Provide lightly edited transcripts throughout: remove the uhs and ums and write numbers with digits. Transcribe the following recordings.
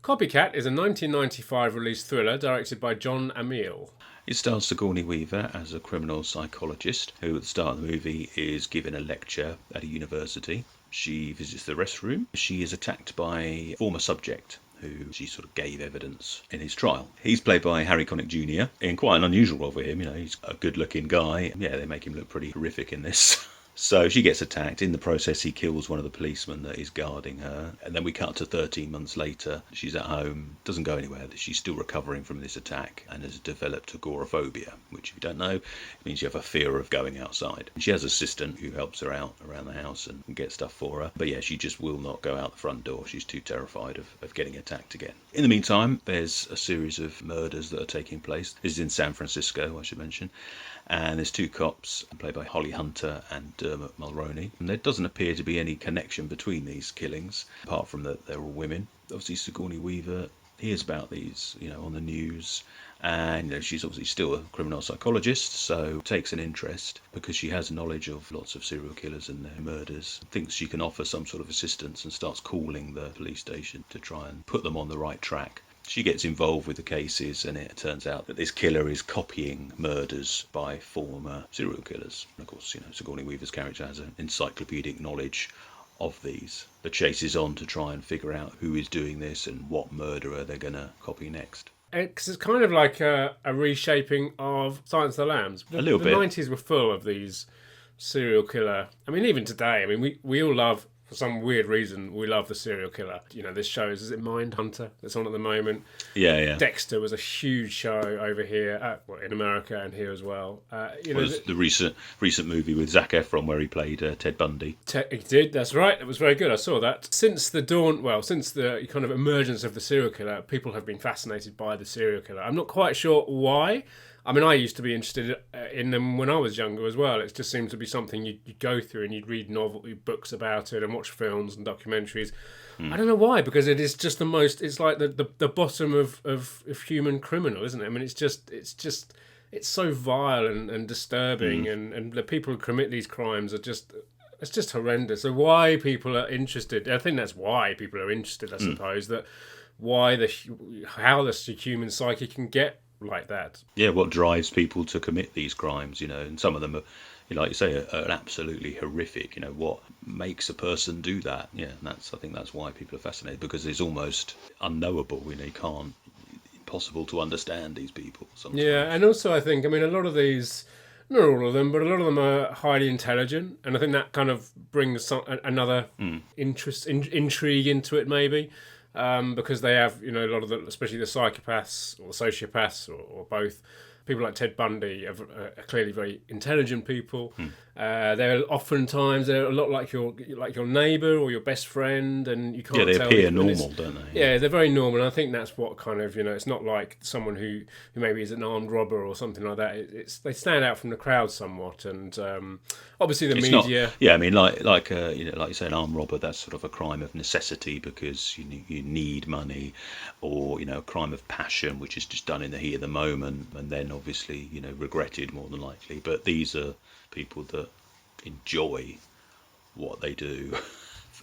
Copycat is a 1995 release thriller directed by John Amiel. It stars Sigourney Weaver as a criminal psychologist who at the start of the movie is given a lecture at a university. She visits the restroom. She is attacked by a former subject who she sort of gave evidence in his trial. He's played by Harry Connick Jr. in quite an unusual role for him. He's a good-looking guy. Yeah, they make him look pretty horrific in this. So she gets attacked. In the process, he kills one of the policemen that is guarding her. And then we cut to 13 months later. She's at home, doesn't go anywhere. She's still recovering from this attack and has developed agoraphobia, which, if you don't know, means you have a fear of going outside. She has an assistant who helps her out around the house and gets stuff for her. But yeah, she just will not go out the front door. She's too terrified of getting attacked again. In the meantime, there's a series of murders that are taking place. This is in San Francisco, I should mention. And there's two cops, played by Holly Hunter and Dermot Mulroney. And there doesn't appear to be any connection between these killings, apart from that they're all women. Obviously, Sigourney Weaver hears about these, on the news. And she's obviously still a criminal psychologist, so takes an interest because she has knowledge of lots of serial killers and their murders. Thinks she can offer some sort of assistance and starts calling the police station to try and put them on the right track. She gets involved with the cases, and it turns out that this killer is copying murders by former serial killers. And of course, Sigourney Weaver's character has an encyclopedic knowledge of these. The chase is on to try and figure out who is doing this and what murderer they're going to copy next. It's kind of like a reshaping of Silence of the Lambs. A little bit. The 90s were full of these serial killer. I mean, even today, we all love... For some weird reason, we love the serial killer. This show is it Mindhunter that's on at the moment? Yeah. Dexter was a huge show over here, in America and here as well. The recent movie with Zac Efron where he played Ted Bundy. He did, that's right. It was very good. I saw that. Since the kind of emergence of the serial killer, people have been fascinated by the serial killer. I'm not quite sure why. I mean, I used to be interested in them when I was younger as well. It just seemed to be something you'd go through and you'd read books about it and watch films and documentaries. I don't know why, because it is just the most... It's like the bottom of human criminal, isn't it? I mean, it's so vile and disturbing, and the people who commit these crimes are just... It's just horrendous. So why people are interested... I think that's why people are interested, I suppose, how the human psyche can get like that. Yeah, what drives people to commit these crimes, and some of them are, like you say, are absolutely horrific. What makes a person do that? Yeah, and I think that's why people are fascinated, because it's almost unknowable. Impossible to understand these people sometimes. Yeah, and also I think, a lot of these, not all of them, but a lot of them are highly intelligent, and I think that kind of brings another intrigue into it, maybe. Because they have, a lot of especially the psychopaths or the sociopaths or both. People like Ted Bundy are clearly very intelligent people. They're oftentimes a lot like your neighbour or your best friend, and you can't tell. Yeah, they appear normal, don't they? Yeah, they're very normal, and I think that's what kind of it's not like someone who maybe is an armed robber or something like that. They stand out from the crowd somewhat, and obviously the media. Like you say, an armed robber, that's sort of a crime of necessity because you need money, or a crime of passion, which is just done in the heat of the moment, and then obviously regretted more than likely. But these are people that enjoy what they do,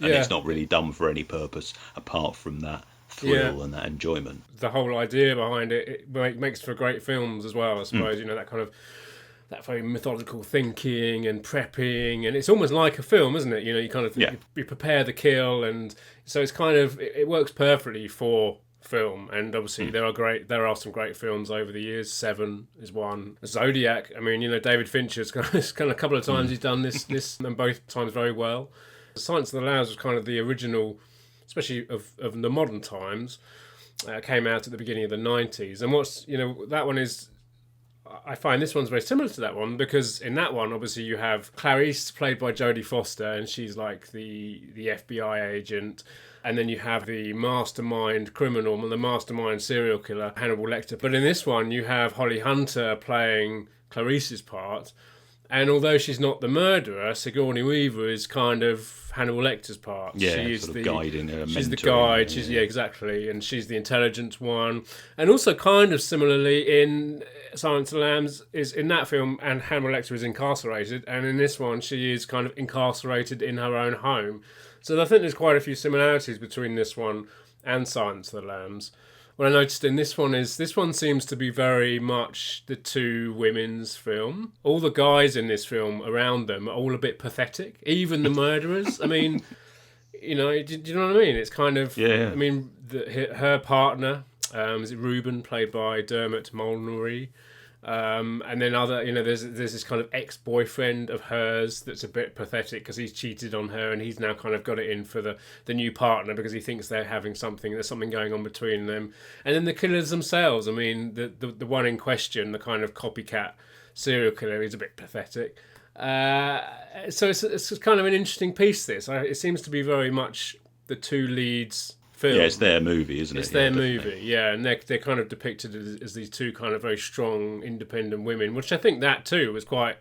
and it's not really done for any purpose apart from that thrill and that enjoyment. The whole idea behind it makes for great films as well, I suppose. That kind of that very methodical thinking and prepping, and it's almost like a film, isn't it? You kind of you prepare the kill, and so it's kind of it works perfectly for film. And obviously there are some great films over the years. Seven is one. Zodiac, David Fincher's kind of a couple of times he's done this and both times very well. Silence of the Lambs was kind of the original, especially of the modern times. Came out at the beginning of the 90s, and what's that one is, I find this one's very similar to that one, because in that one, obviously, you have Clarice, played by Jodie Foster, and she's like the FBI agent. And then you have the mastermind criminal, the mastermind serial killer, Hannibal Lecter. But in this one, you have Holly Hunter playing Clarice's part. And although she's not the murderer, Sigourney Weaver is kind of Hannibal Lecter's part. Yeah, sort of guiding her, she's the guide. Yeah, exactly. And she's the intelligent one. And also kind of similarly in Silence of the Lambs, is in that film, and Hannibal Lecter is incarcerated. And in this one, she is kind of incarcerated in her own home. So I think there's quite a few similarities between this one and Silence of the Lambs, what I noticed in this one seems to be very much the two women's film. All the guys in this film around them are all a bit pathetic, even the murderers. I mean, do you know what I mean? It's kind of, Yeah. I mean, her partner, is it Ruben, played by Dermot Mulroney? And then there's this kind of ex-boyfriend of hers that's a bit pathetic because he's cheated on her and he's now kind of got it in for the new partner because he thinks they're having there's something going on between them. And then the killers themselves, I mean, the one in question, the kind of copycat serial killer, is a bit pathetic. So it's kind of an interesting piece, this. It seems to be very much the two leads film. Yeah, it's their movie, isn't it? It's their movie, yeah, and they're kind of depicted as these two kind of very strong, independent women, which I think that too was quite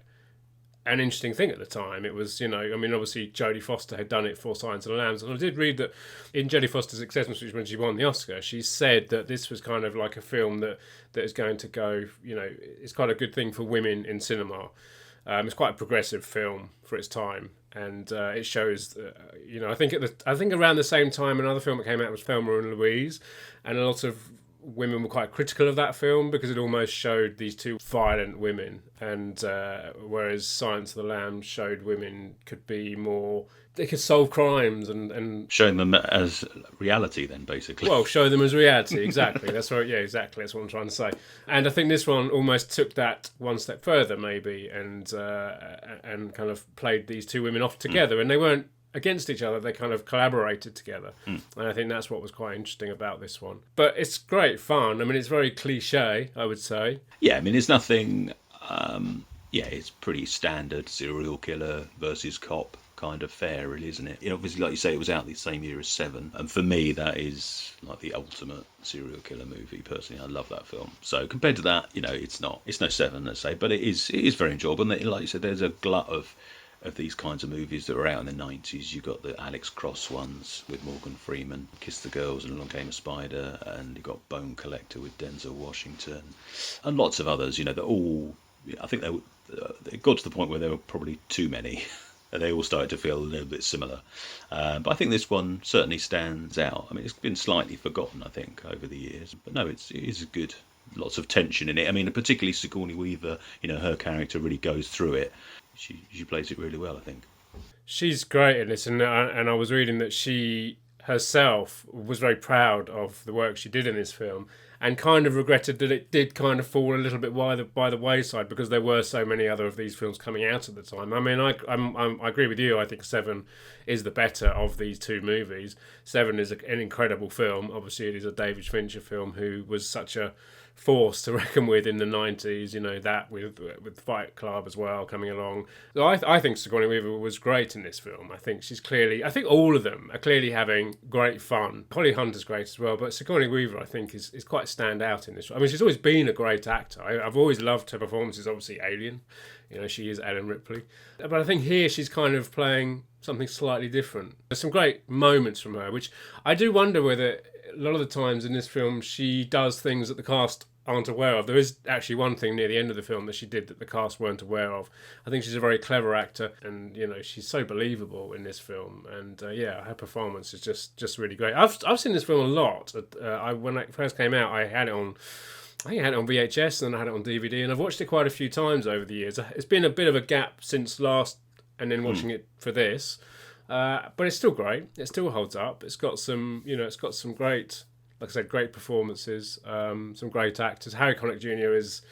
an interesting thing at the time. It was, obviously Jodie Foster had done it for Silence of the Lambs, and I did read that in Jodie Foster's acceptance speech when she won the Oscar, she said that this was kind of like a film that is going to go, it's quite a good thing for women in cinema. It's quite a progressive film for its time, and it shows, I think around the same time another film that came out was Thelma and Louise, and a lot of women were quite critical of that film because it almost showed these two violent women, and whereas Silence of the Lambs showed women could be more, they could solve crimes and showing them as reality, then, basically. Well, show them as reality, exactly. That's right. Yeah, exactly. That's what I'm trying to say. And I think this one almost took that one step further, maybe, and kind of played these two women off together, and they weren't against each other. They kind of collaborated together, and I think that's what was quite interesting about this one. But it's great fun. I mean, it's very cliche, I would say. Yeah, I mean, it's nothing. It's pretty standard serial killer versus cop kind of fare, really, isn't it? Obviously, like you say, it was out the same year as Seven, and for me that is like the ultimate serial killer movie. Personally, I love that film. So compared to that, it's no Seven, let's say, but it is very enjoyable. And like you said, there's a glut of these kinds of movies that were out in the 90s. You got the Alex Cross ones with Morgan Freeman, Kiss the Girls and Along Came a Spider, and you got Bone Collector with Denzel Washington, and lots of others. That all, I think it got to the point where there were probably too many. They all started to feel a little bit similar. But I think this one certainly stands out. I mean, it's been slightly forgotten, I think, over the years. But no, it is good. Lots of tension in it. I mean, particularly Sigourney Weaver, her character really goes through it. She plays it really well, I think. She's great in this, and I was reading that she herself was very proud of the work she did in this film, and kind of regretted that it did kind of fall a little bit by the wayside because there were so many other of these films coming out at the time. I mean, I agree with you. I think Seven is the better of these two movies. Seven is an incredible film. Obviously, it is a David Fincher film who was such a force to reckon with in the 90s, that with Fight Club as well coming along. So I think Sigourney Weaver was great in this film. I think all of them are clearly having great fun. Holly Hunter's great as well, but Sigourney Weaver, I think, is quite stand out in this. I mean, she's always been a great actor. I've always loved her performances, obviously Alien. She is Ellen Ripley. But I think here she's kind of playing something slightly different. There's some great moments from her, which I do wonder whether a lot of the times in this film she does things that the cast aren't aware of. There is actually one thing near the end of the film that she did that the cast weren't aware of. I think she's a very clever actor, and she's so believable in this film. And her performance is just really great. I've seen this film a lot. When it first came out, I had it on VHS, and then I had it on DVD, and I've watched it quite a few times over the years. It's been a bit of a gap since last, and then watching it for this. But it's still great. It still holds up. It's got some great, like I said, great performances, some great actors. Harry Connick Jr. is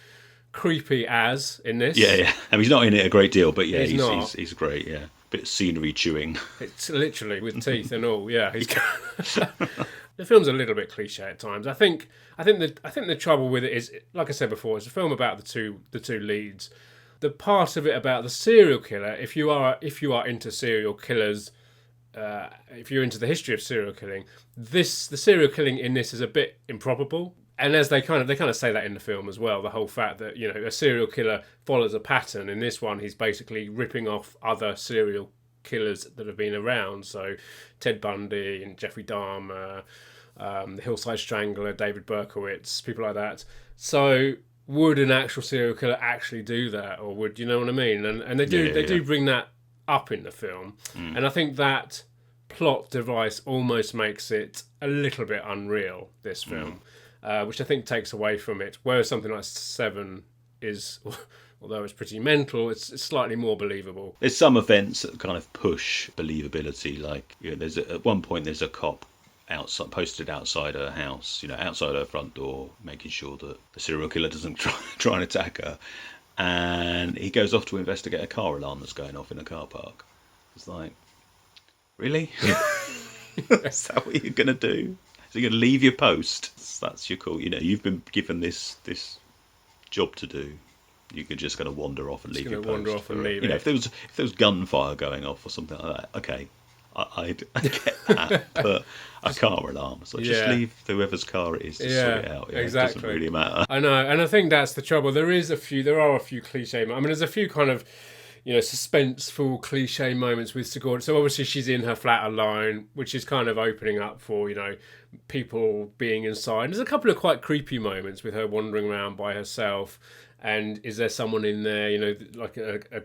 creepy as in this. Yeah. I mean, he's not in it a great deal, but yeah, he's great, yeah. Bit of scenery chewing. It's literally with teeth and all, yeah. The film's a little bit cliche at times. I think the trouble with it is, like I said before, it's a film about the two leads. The part of it about the serial killer, if you are into serial killers, if you're into the history of serial killing, the serial killing in this is a bit improbable. And as they kind of say that in the film as well, the whole fact that a serial killer follows a pattern. In this one, he's basically ripping off other serial killers that have been around. So Ted Bundy and Jeffrey Dahmer, the Hillside Strangler, David Berkowitz, people like that. So would an actual serial killer actually do that, or would, you know what I mean? And they do bring that up in the film, and I think that plot device almost makes it a little bit unreal, this film, which I think takes away from it. Whereas something like Seven is, although it's pretty mental, it's slightly more believable. There's some events that kind of push believability. Like, you know, at one point there's a cop posted outside her house, you know, outside her front door, making sure that the serial killer doesn't try and attack her. And he goes off to investigate a car alarm that's going off in a car park. It's like, really? Is that what you're going to do? So you're going to leave your post? That's your call. You know, you've been given this job to do. You could just kind of wander off and leave your post. Wander off and leave you know, it. if there was gunfire going off or something like that, okay, I'd get that. But a car alarm, so just leave whoever's car it is to sort it out. Yeah, exactly. It doesn't really matter. I know, and I think that's the trouble. There are a few cliche. I mean, there's a few kind of, you know, suspenseful cliche moments with Sigourney. So obviously she's in her flat alone, which is kind of opening up for, you know, people being inside. There's a couple of quite creepy moments with her wandering around by herself. And is there someone in there, you know, like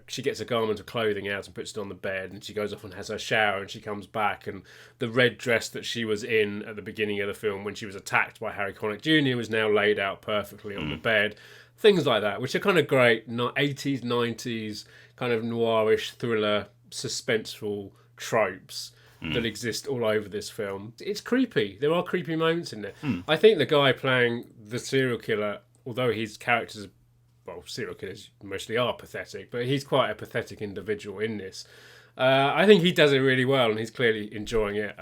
she gets a garment of clothing out and puts it on the bed, and she goes off and has her shower, and she comes back, and the red dress that she was in at the beginning of the film when she was attacked by Harry Connick Jr. was now laid out perfectly on the bed. Things like that, which are kind of great 80s, 90s kind of noirish thriller, suspenseful tropes that exist all over this film. It's creepy. There are creepy moments in there. I think the guy playing the serial killer, although his characters, well, serial killers mostly are pathetic, but he's quite a pathetic individual in this. I think he does it really well, and he's clearly enjoying it.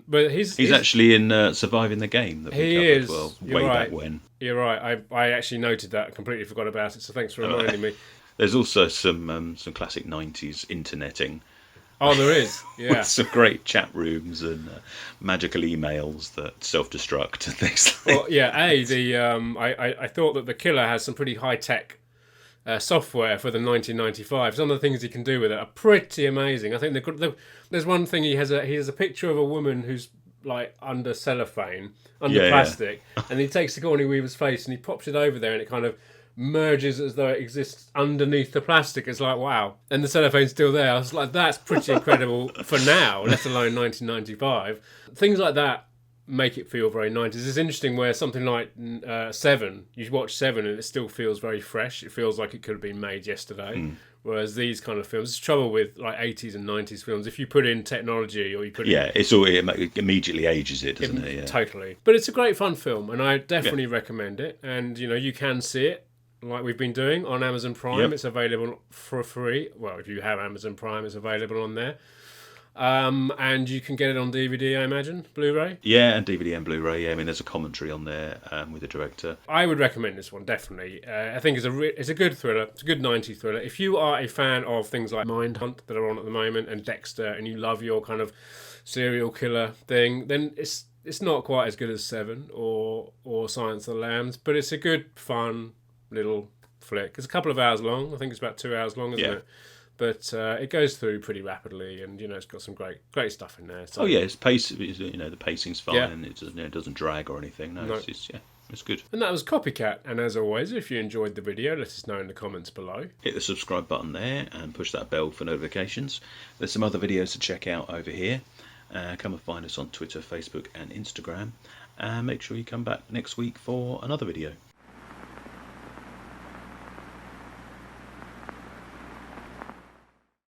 But he's actually in Surviving the Game that we covered well, way back when. You're right. I actually noted that. Completely forgot about it, so thanks for reminding me. There's also some classic 90s interneting. Oh, there is, yeah. With some great chat rooms and magical emails that self-destruct and things like that. Well, yeah, I thought that the killer has some pretty high-tech software for the 1995. Some of the things he can do with it are pretty amazing. I think there's one thing he has a picture of a woman who's like under cellophane, under plastic, and he takes Sigourney Weaver's face and he pops it over there, and it kind of merges as though it exists underneath the plastic. It's like, wow. And the cellophane's still there. I was like, that's pretty incredible for now, let alone 1995. Things like that make it feel very 90s. It's interesting where something like Seven, you watch Seven and it still feels very fresh. It feels like it could have been made yesterday. Whereas these kind of films, there's trouble with like 80s and 90s films. If you put in technology or you put in... it immediately ages it, doesn't it? Yeah. Totally. But it's a great fun film, and I definitely recommend it. And, you know, you can see it like we've been doing on Amazon Prime. It's available for free. Well, if you have Amazon Prime, it's available on there. And you can get it on DVD, I imagine, Blu-ray. Yeah, and DVD and Blu-ray. Yeah, I mean, there's a commentary on there with the director. I would recommend this one, definitely. I think it's a good thriller. It's a good 90s thriller. If you are a fan of things like Mindhunt that are on at the moment and Dexter, and you love your kind of serial killer thing, then it's not quite as good as Seven or Silence of the Lambs, but it's a good, fun little flick. It's a couple of hours long. I think it's about 2 hours long, isn't it? But it goes through pretty rapidly, and you know it's got some great stuff in there. So. It's the pacing's fine, and it doesn't drag or anything. No. It's good. And that was Copycat. And as always, if you enjoyed the video, let us know in the comments below. Hit the subscribe button there and push that bell for notifications. There's some other videos to check out over here. Come and find us on Twitter, Facebook, and Instagram. And make sure you come back next week for another video.